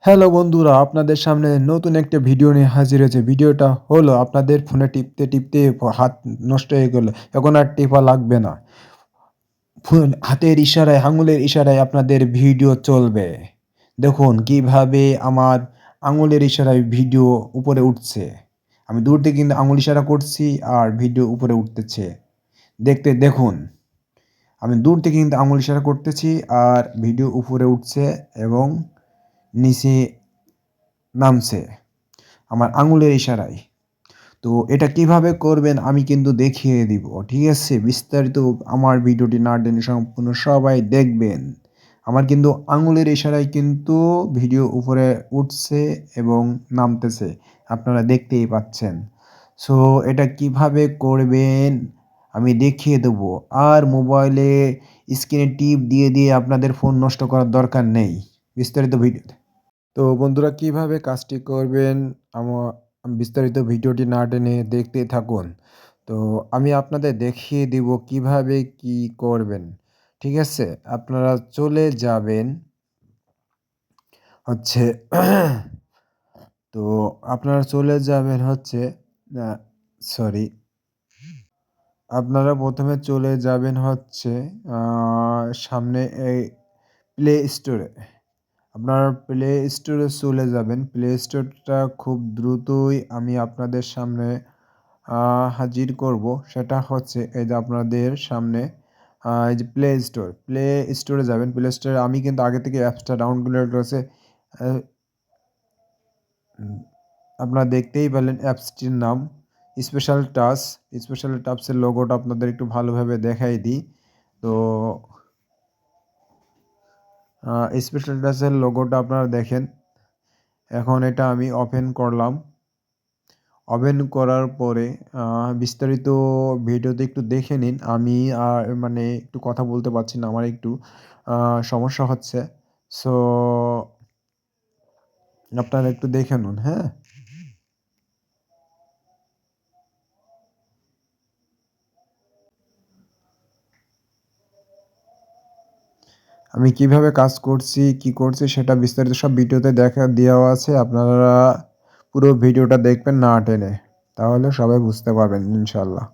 Hello বন্ধুরা, আপনাদের সামনে নতুন একটা ভিডিও নিয়ে হাজির হয়েছে। ভিডিওটা হলো আপনাদের ফোনে টিপতে হাত নষ্ট হয়ে গেল। এখন আর টেপা লাগবে না। হাতের ইশারায়, আঙুলের ইশারায় আপনাদের ভিডিও চলবে। দেখুন কিভাবে আমার আঙুলের ইশারায় ভিডিও উপরে উঠছে। আমি দূর থেকে কিন্তু আঙুল ইশারা করছি আর ভিডিও উপরে উঠতেছে। দেখুন। আমি দূর থেকে কিন্তু আঙুল ইশারা করতেছি আর ভিডিও উপরে উঠছে এবং নিচে নামছে আমার আঙুলের ইশারায়। তো এটা কিভাবে করবেন আমি কিন্তু দেখিয়ে দিব। ঠিক আছে? বিস্তারিত আমার ভিডিওটি না টেনে সম্পূর্ণ সবাই দেখবেন। আমার কিন্তু আঙুলের ইশারায় কিন্তু ভিডিও উপরে উঠছে এবং নামতেছে। আপনারা দেখতেই পাচ্ছেন। সো এটা কিভাবে করবেন আমি দেখিয়ে দেবো। আর মোবাইলে স্ক্রিনে টিপ দিয়ে আপনাদের ফোন নষ্ট করার দরকার নেই। বিস্তারিত ভিডিওতে তো বন্ধুরা কিভাবে কাজটি করবেন আমা বিস্তারিত ভিডিওটি না টেনে দেখতেই থাকুন। তো আমি আপনাদের দেখিয়ে দিব কিভাবে কি করবেন। ঠিক আছে? আপনারা চলে যাবেন হচ্ছে তো আপনারা চলে যাবেন হচ্ছে আ সরি আপনারা ১ম এ চলে যাবেন হচ্ছে আ সামনে এই প্লে স্টোরে। আপনারা প্লে স্টোরে চলে যাবেন। প্লে স্টোরটা খুব দ্রুতই আমি আপনাদের সামনে আ হাজির করব। সেটা হচ্ছে এই যে আপনাদের সামনে এই যে প্লে স্টোর। প্লে স্টোরে যাবেন। প্লে স্টোরে আমি কিন্তু আগে থেকে অ্যাপসটা ডাউনলোড করেছি। আ উম আপনারা দেখতেই পেলেন অ্যাপসটির নাম স্পেশাল টাচ। স্পেশাল টাচের লোগোটা আপনাদের একটু ভালোভাবে দেখাই দিই। তো স্পেশাল টাচের লোগোটা আপনারা দেখেন। এখন এটা আমি ওপেন করলাম। ওপেন করার পরে আ বিস্তারিত ভিডিওতে একটু দেখে নিন। আমি মানে একটু কথা বলতে পারছি না। আমার একটু আ সমস্যা হচ্ছে। সো আপনারা একটু দেখে নিন, হ্যাঁ? আমি কিভাবে কাজ করছি, কি করছি সেটা বিস্তারিত সব ভিডিওতে দেওয়া আছে। আপনারা পুরো ভিডিওটা দেখবেন না টেনে। তাহলে সবাই বুঝতে পারবেন ইনশাআল্লাহ।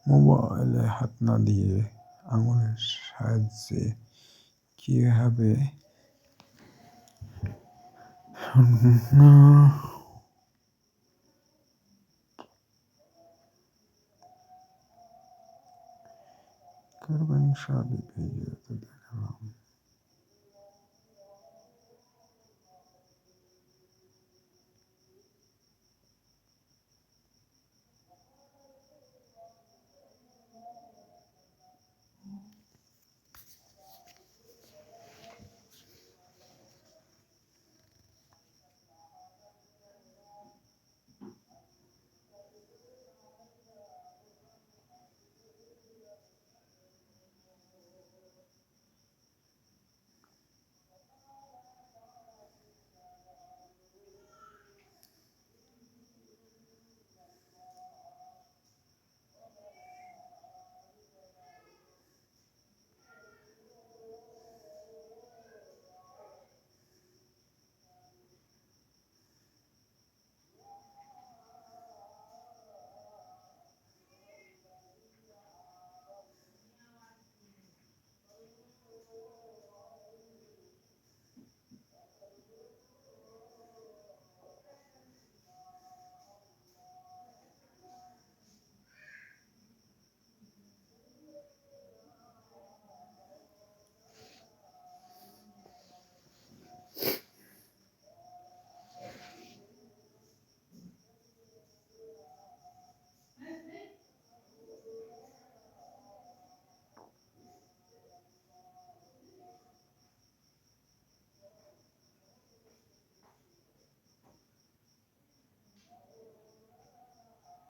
মোবাইলে হাত না দিয়ে আঙুলের সাহায্যে কিভাবে করবেন সবই ভিডিওতে দেখালাম।